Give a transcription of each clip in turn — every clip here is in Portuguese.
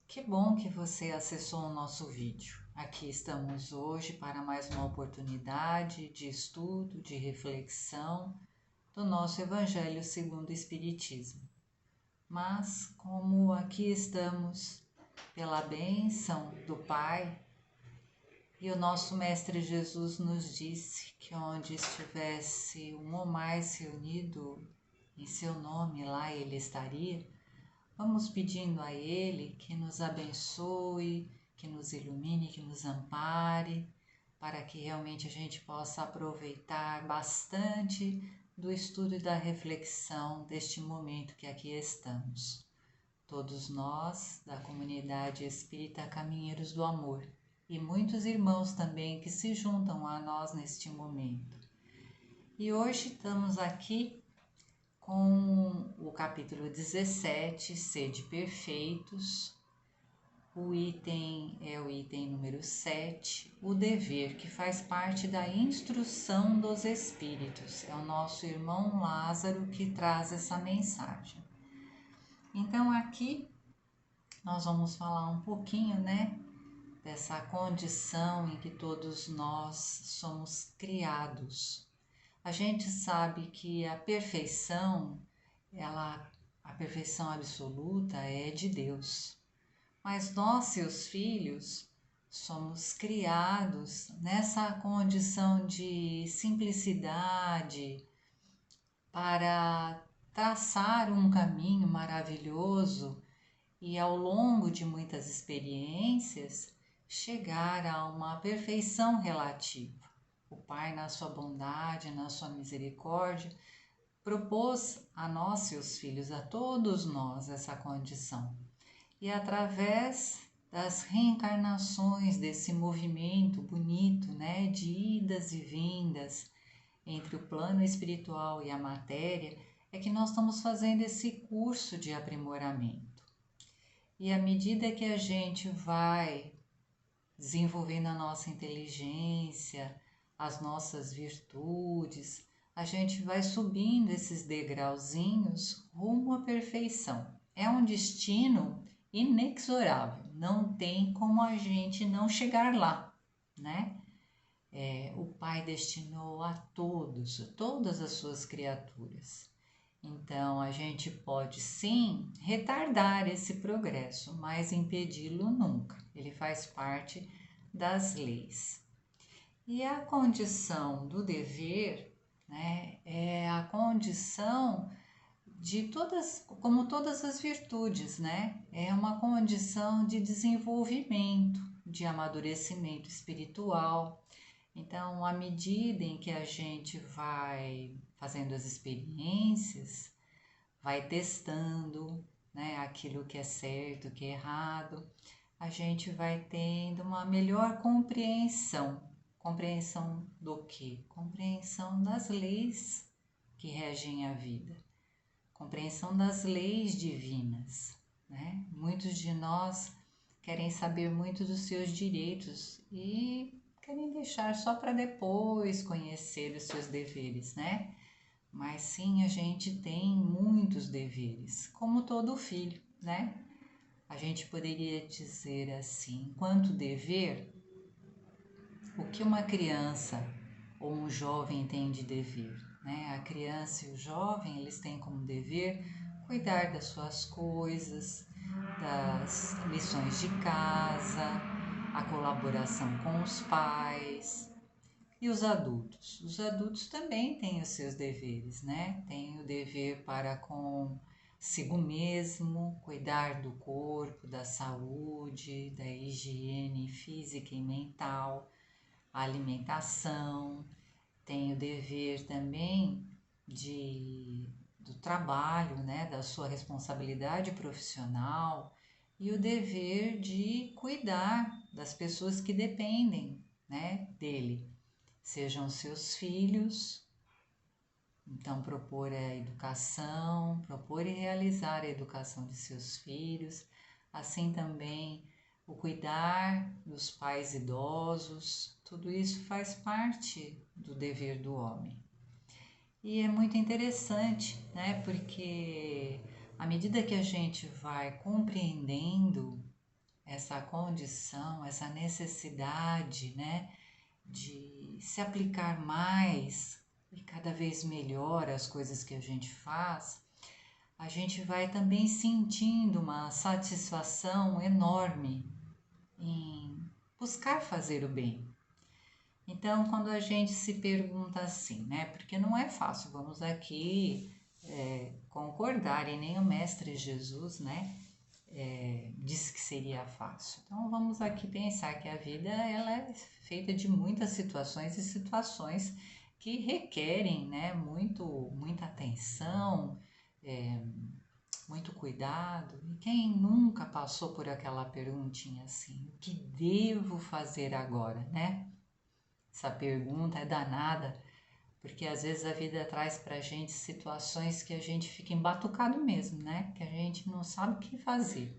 Que bom que você acessou o nosso vídeo. Aqui estamos hoje para mais uma oportunidade de estudo, de reflexão do nosso Evangelho segundo o Espiritismo. Mas, como aqui estamos pela bênção do Pai, e o nosso Mestre Jesus nos disse que onde estivesse um ou mais reunido em seu nome, lá ele estaria. Vamos pedindo a Ele que nos abençoe, que nos ilumine, que nos ampare, para que realmente a gente possa aproveitar bastante do estudo e da reflexão deste momento que aqui estamos. Todos nós, da comunidade espírita Caminheiros do Amor, e muitos irmãos também que se juntam a nós neste momento. E hoje estamos aqui com o capítulo 17, Sede Perfeitos. O item é o item número 7, o dever, que faz parte da instrução dos espíritos. É o nosso irmão Lázaro que traz essa mensagem. Então aqui nós vamos falar um pouquinho, dessa condição em que todos nós somos criados. A gente sabe que a perfeição absoluta é de Deus. Mas nós, seus filhos, somos criados nessa condição de simplicidade para traçar um caminho maravilhoso e, ao longo de muitas experiências, chegar a uma perfeição relativa. O Pai, na sua bondade, na sua misericórdia, propôs a nós, seus filhos, a todos nós, essa condição. E através das reencarnações, desse movimento bonito, de idas e vindas entre o plano espiritual e a matéria, é que nós estamos fazendo esse curso de aprimoramento. E à medida que a gente vai desenvolvendo a nossa inteligência, as nossas virtudes, a gente vai subindo esses degrauzinhos rumo à perfeição. É um destino inexorável, não tem como a gente não chegar lá, o Pai destinou a todas as suas criaturas. Então a gente pode sim retardar esse progresso, mas impedi-lo nunca. Ele faz parte das leis. E a condição do dever, é a condição de todas, como todas as virtudes, é uma condição de desenvolvimento, de amadurecimento espiritual. Então, à medida em que a gente vai fazendo as experiências, vai testando, aquilo que é certo, o que é errado, a gente vai tendo uma melhor compreensão. Compreensão do quê? Compreensão das leis que regem a vida. Compreensão das leis divinas, Muitos de nós querem saber muito dos seus direitos e querem deixar só para depois conhecer os seus deveres, Mas sim, a gente tem muitos deveres, como todo filho, A gente poderia dizer assim, enquanto dever, o que uma criança ou um jovem tem de dever, A criança e o jovem, eles têm como dever cuidar das suas coisas, das lições de casa, a colaboração com os pais. E os adultos? Os adultos também têm os seus deveres, Têm o dever para consigo mesmo, cuidar do corpo, da saúde, da higiene física e mental, a alimentação, tem o dever também do trabalho, da sua responsabilidade profissional e o dever de cuidar das pessoas que dependem, dele, sejam seus filhos. Então, propor a educação, propor e realizar a educação de seus filhos, assim também o cuidar dos pais idosos, tudo isso faz parte do dever do homem. E é muito interessante, porque à medida que a gente vai compreendendo essa condição, essa necessidade, né, de se aplicar mais e cada vez melhor as coisas que a gente faz, a gente vai também sentindo uma satisfação enorme em buscar fazer o bem. Então, quando a gente se pergunta assim, né, porque não é fácil, vamos aqui concordar, e nem o Mestre Jesus, né, disse que seria fácil. Então vamos aqui pensar que a vida ela é feita de muitas situações e situações que requerem, né, muita atenção, muito cuidado. E quem nunca passou por aquela perguntinha assim, o que devo fazer agora, né? Essa pergunta é danada, porque às vezes a vida traz pra gente situações que a gente fica embatucado mesmo, né? Que a gente não sabe o que fazer.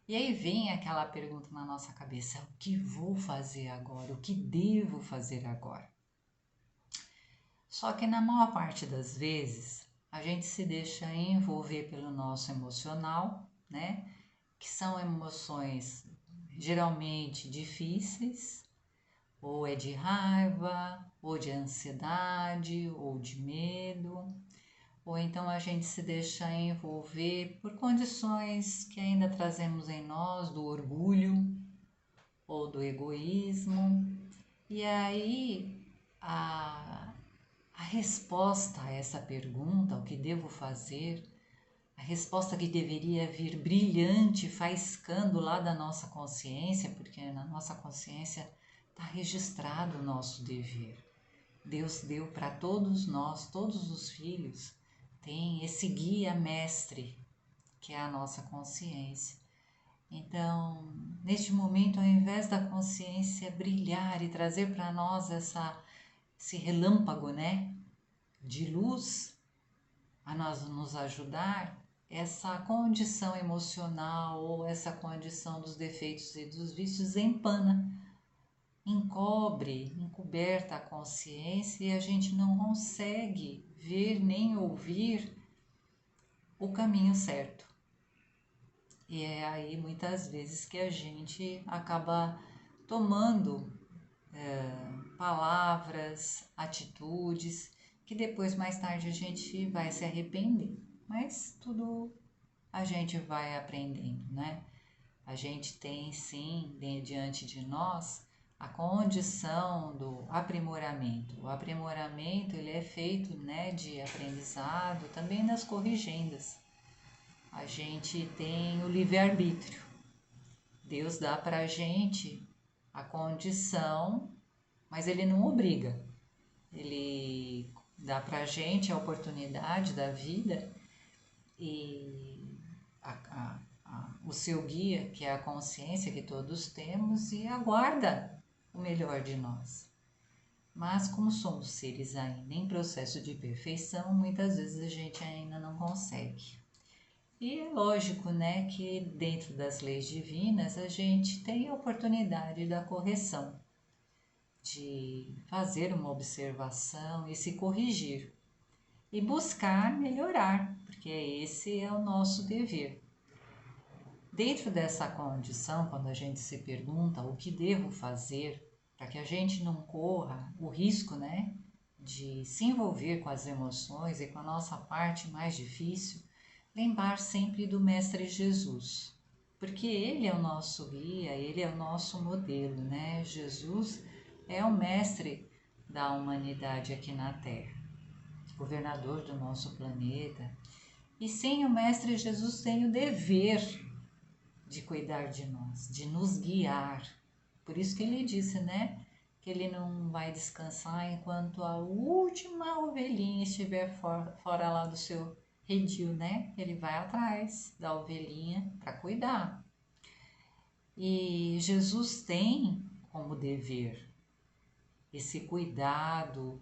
E aí vem aquela pergunta na nossa cabeça: o que vou fazer agora? O que devo fazer agora? Só que na maior parte das vezes a gente se deixa envolver pelo nosso emocional, né? Que são emoções geralmente difíceis, ou é de raiva, ou de ansiedade, ou de medo. Ou então a gente se deixa envolver por condições que ainda trazemos em nós, do orgulho ou do egoísmo. E aí a resposta a essa pergunta, o que devo fazer, a resposta que deveria vir brilhante, faiscando lá da nossa consciência, porque na nossa consciência está registrado o nosso dever. Deus deu para todos nós, todos os filhos, tem esse guia mestre, que é a nossa consciência. Então, neste momento, ao invés da consciência brilhar e trazer para nós esse relâmpago, né, de luz, a nós nos ajudar, essa condição emocional ou essa condição dos defeitos e dos vícios empana, encoberta a consciência, e a gente não consegue ver nem ouvir o caminho certo. E é aí muitas vezes que a gente acaba tomando palavras, atitudes, que depois mais tarde a gente vai se arrepender. Mas tudo a gente vai aprendendo, né? A gente tem sim diante de nós a condição do aprimoramento. O aprimoramento ele é feito, né, de aprendizado, também nas corrigendas. A gente tem o livre-arbítrio. Deus dá para a gente a condição, mas Ele não obriga. Ele dá para a gente a oportunidade da vida e o seu guia, que é a consciência que todos temos, e aguarda o melhor de nós. Mas como somos seres ainda em processo de perfeição, muitas vezes a gente ainda não consegue. E é lógico, né, que dentro das leis divinas a gente tem a oportunidade da correção, de fazer uma observação e se corrigir e buscar melhorar, porque esse é o nosso dever. Dentro dessa condição, quando a gente se pergunta o que devo fazer para que a gente não corra o risco, né, de se envolver com as emoções e com a nossa parte mais difícil, lembrar sempre do Mestre Jesus, porque Ele é o nosso guia, Ele é o nosso modelo, né? Jesus é o mestre da humanidade aqui na Terra, governador do nosso planeta. E sem o Mestre Jesus tem o dever de cuidar de nós, de nos guiar. Por isso que Ele disse, né? Que Ele não vai descansar enquanto a última ovelhinha estiver fora lá do seu redil, né? Ele vai atrás da ovelhinha para cuidar. E Jesus tem como dever esse cuidado,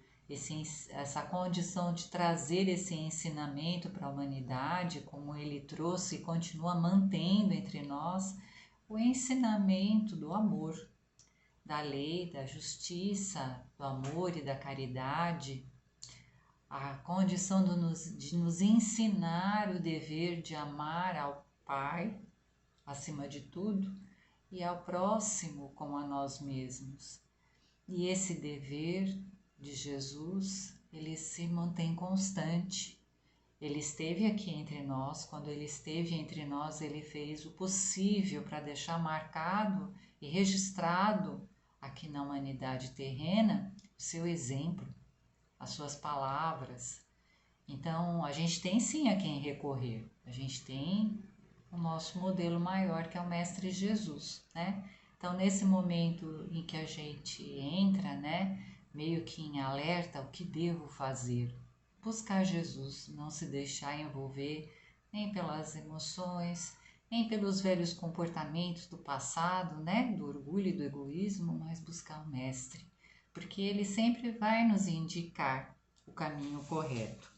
essa condição de trazer esse ensinamento para a humanidade, como ele trouxe e continua mantendo entre nós, o ensinamento do amor, da lei, da justiça, do amor e da caridade, a condição de nos ensinar o dever de amar ao Pai, acima de tudo, e ao próximo como a nós mesmos. E esse dever de Jesus, ele se mantém constante. Ele esteve aqui entre nós, quando ele esteve entre nós, ele fez o possível para deixar marcado e registrado aqui na humanidade terrena o seu exemplo, as suas palavras. Então, a gente tem sim a quem recorrer, a gente tem o nosso modelo maior, que é o Mestre Jesus, né? Então, nesse momento em que a gente entra, né, meio que em alerta, o que devo fazer? Buscar Jesus, não se deixar envolver nem pelas emoções, nem pelos velhos comportamentos do passado, né, do orgulho e do egoísmo, mas buscar o Mestre, porque ele sempre vai nos indicar o caminho correto.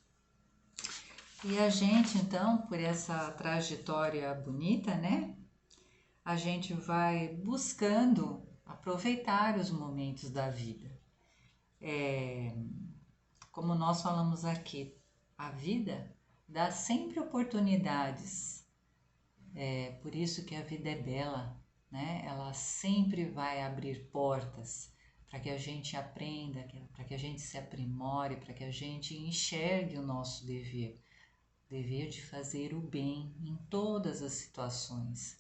E a gente, então, por essa trajetória bonita, né, a gente vai buscando aproveitar os momentos da vida. Como nós falamos aqui, a vida dá sempre oportunidades. É por isso que a vida é bela, né? Ela sempre vai abrir portas para que a gente aprenda, para que a gente se aprimore, para que a gente enxergue o nosso dever. Dever de fazer o bem em todas as situações.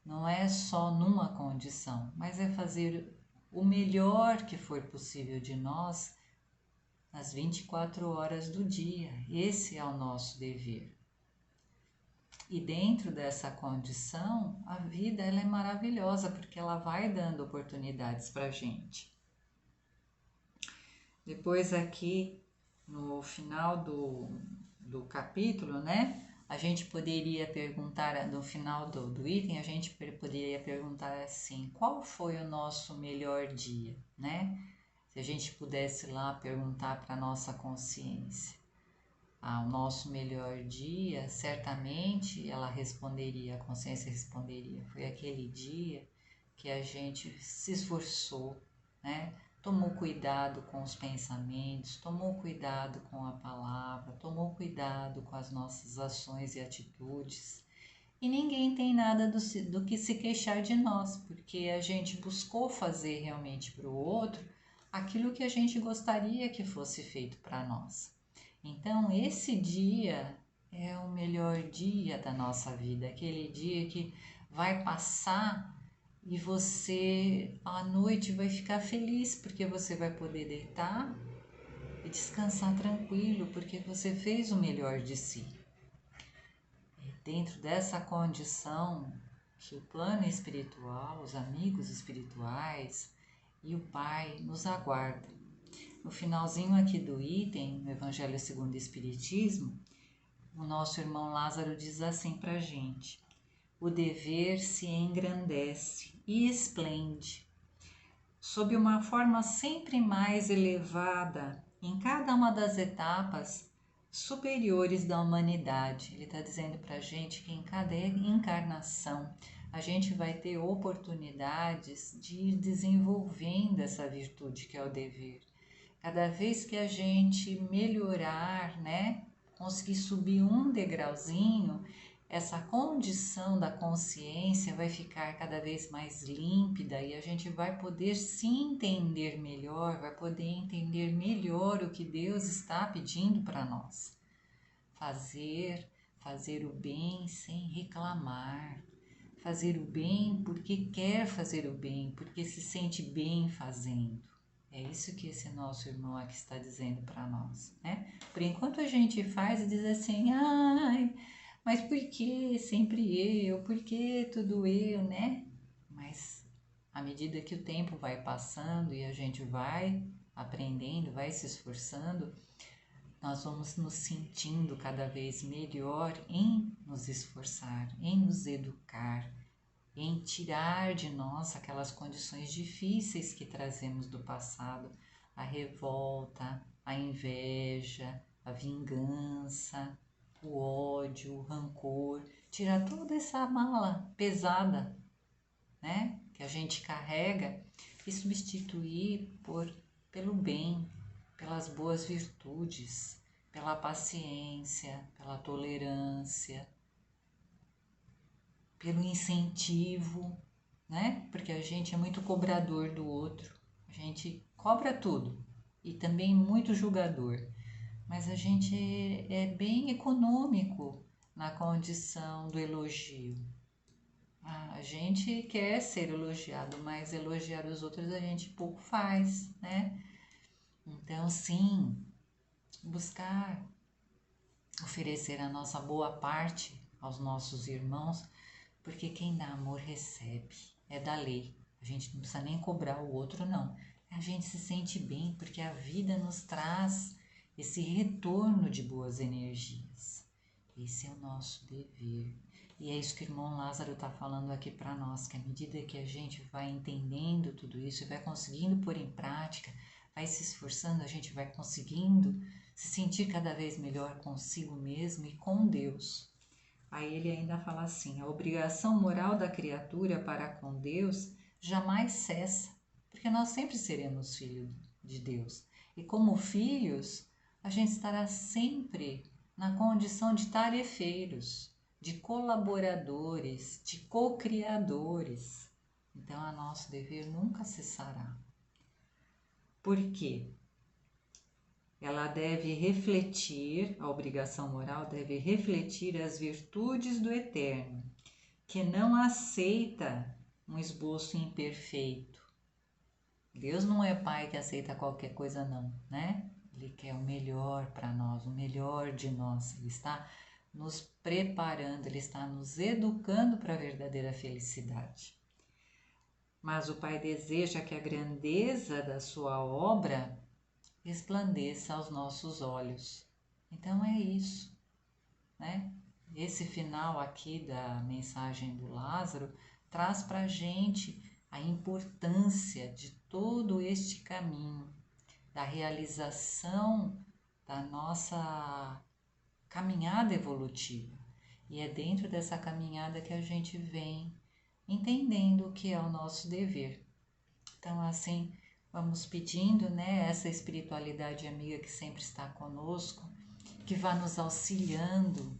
Não é só numa condição, mas é fazer o melhor que for possível de nós nas 24 horas do dia. Esse é o nosso dever. E dentro dessa condição, a vida ela é maravilhosa, porque ela vai dando oportunidades para a gente. Depois aqui, no final do capítulo, né? A gente poderia perguntar, no final do item, a gente poderia perguntar assim, qual foi o nosso melhor dia, né? Se a gente pudesse lá perguntar para a nossa consciência, o nosso melhor dia, certamente ela responderia, a consciência responderia, foi aquele dia que a gente se esforçou, né? Tomou cuidado com os pensamentos, tomou cuidado com a palavra, tomou cuidado com as nossas ações e atitudes. E ninguém tem nada do que se queixar de nós, porque a gente buscou fazer realmente para o outro aquilo que a gente gostaria que fosse feito para nós. Então, esse dia é o melhor dia da nossa vida, aquele dia que vai passar e você à noite vai ficar feliz porque você vai poder deitar e descansar tranquilo porque você fez o melhor de si. E dentro dessa condição que o plano espiritual, os amigos espirituais e o Pai nos aguardam. No finalzinho aqui do item, no Evangelho segundo o Espiritismo, o nosso irmão Lázaro diz assim pra gente: o dever se engrandece e esplende, sob uma forma sempre mais elevada em cada uma das etapas superiores da humanidade. Ele está dizendo para a gente que em cada encarnação a gente vai ter oportunidades de ir desenvolvendo essa virtude que é o dever. Cada vez que a gente melhorar, né, conseguir subir um degrauzinho, essa condição da consciência vai ficar cada vez mais límpida e a gente vai poder se entender melhor, vai poder entender melhor o que Deus está pedindo para nós. Fazer o bem sem reclamar. Fazer o bem porque quer fazer o bem, porque se sente bem fazendo. É isso que esse nosso irmão aqui está dizendo para nós, né? Por enquanto a gente faz e diz assim, ai, mas por que sempre eu? Por que tudo eu, né? Mas à medida que o tempo vai passando e a gente vai aprendendo, vai se esforçando, nós vamos nos sentindo cada vez melhor em nos esforçar, em nos educar, em tirar de nós aquelas condições difíceis que trazemos do passado, a revolta, a inveja, a vingança, o ódio, o rancor, tirar toda essa mala pesada, né, que a gente carrega e substituir pelo bem, pelas boas virtudes, pela paciência, pela tolerância, pelo incentivo, né? Porque a gente é muito cobrador do outro, a gente cobra tudo e também muito julgador, mas a gente é bem econômico na condição do elogio. A gente quer ser elogiado, mas elogiar os outros a gente pouco faz, né? Então, sim, buscar oferecer a nossa boa parte aos nossos irmãos, porque quem dá amor recebe, é da lei. A gente não precisa nem cobrar o outro, não. A gente se sente bem porque a vida nos traz esse retorno de boas energias. Esse é o nosso dever. E é isso que o irmão Lázaro está falando aqui para nós, que à medida que a gente vai entendendo tudo isso e vai conseguindo pôr em prática, vai se esforçando, a gente vai conseguindo se sentir cada vez melhor consigo mesmo e com Deus. Aí ele ainda fala assim: a obrigação moral da criatura para com Deus jamais cessa, porque nós sempre seremos filhos de Deus. E como filhos, a gente estará sempre na condição de tarefeiros, de colaboradores, de co-criadores. Então, a nosso dever nunca cessará. Por quê? Ela deve refletir, a obrigação moral deve refletir as virtudes do Eterno, que não aceita um esboço imperfeito. Deus não é pai que aceita qualquer coisa não, né? Ele quer o melhor para nós, o melhor de nós. Ele está nos preparando, ele está nos educando para a verdadeira felicidade. Mas o Pai deseja que a grandeza da sua obra resplandeça aos nossos olhos. Então é isso, né? Esse final aqui da mensagem do Lázaro traz para a gente a importância de todo este caminho, da realização da nossa caminhada evolutiva. E é dentro dessa caminhada que a gente vem entendendo o que é o nosso dever. Então, assim, vamos pedindo, né, essa espiritualidade amiga que sempre está conosco, que vá nos auxiliando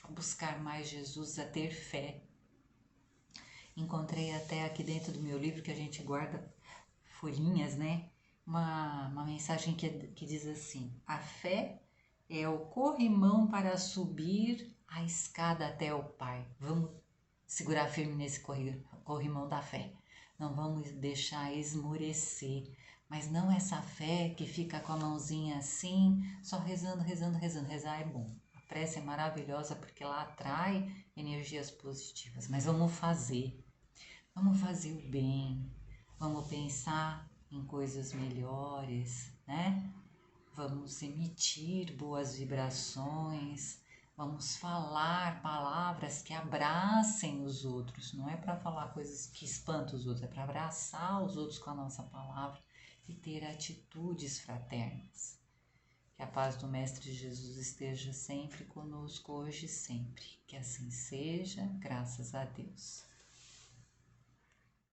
a buscar mais Jesus, a ter fé. Encontrei até aqui dentro do meu livro, que a gente guarda folhinhas, né, uma mensagem que diz assim: a fé é o corrimão para subir a escada até o Pai. Vamos segurar firme nesse corrimão da fé. Não vamos deixar esmorecer, mas não essa fé que fica com a mãozinha assim, só rezando, rezando, rezando. Rezar é bom. A prece é maravilhosa porque ela atrai energias positivas, mas vamos fazer o bem, vamos pensar em coisas melhores, né? Vamos emitir boas vibrações, vamos falar palavras que abracem os outros. Não é para falar coisas que espantam os outros, é para abraçar os outros com a nossa palavra e ter atitudes fraternas. Que a paz do Mestre Jesus esteja sempre conosco, hoje e sempre. Que assim seja, graças a Deus.